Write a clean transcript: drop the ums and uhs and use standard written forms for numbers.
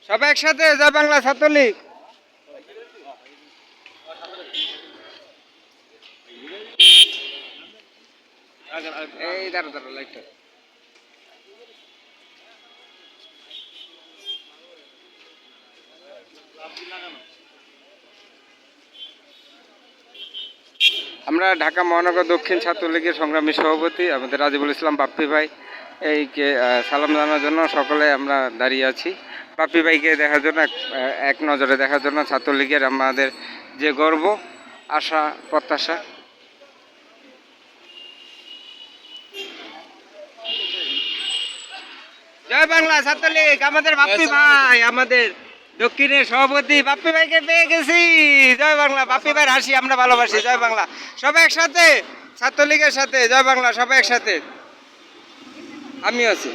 সবাই একসাথে, জয় বাংলা ছাত্রলীগ। এই দাঁড়া দাঁড়া লাইটটা। আমরা ঢাকা মহানগর দক্ষিণ ছাত্রলীগের সংগ্রামী সভাপতি আমাদের রাজিবুল ইসলাম বাপ্পি ভাই এইকে সালাম জানানোর জন্য সকলে আমরা দাঁড়িয়ে আছি। বাপ্পি ভাইকে দেখার জন্য, এক নজরে দেখার জন্য ছাত্রলীগের আমাদের যে গর্ব, আশা, প্রত্যাশা। জয় বাংলা ছাত্রলীগ। আমাদের বাপ্পি ভাই, আমাদের দক্ষিণের সভাপতি বাপ্পি ভাইকে পেয়ে গেছি। জয় বাংলা। বাপ্পি ভাইয়ের হাসি আমরা ভালোবাসি। জয় বাংলা। সবাই একসাথে, ছাত্রলীগের সাথে। জয় বাংলা। সবাই একসাথে। আমিও আছি।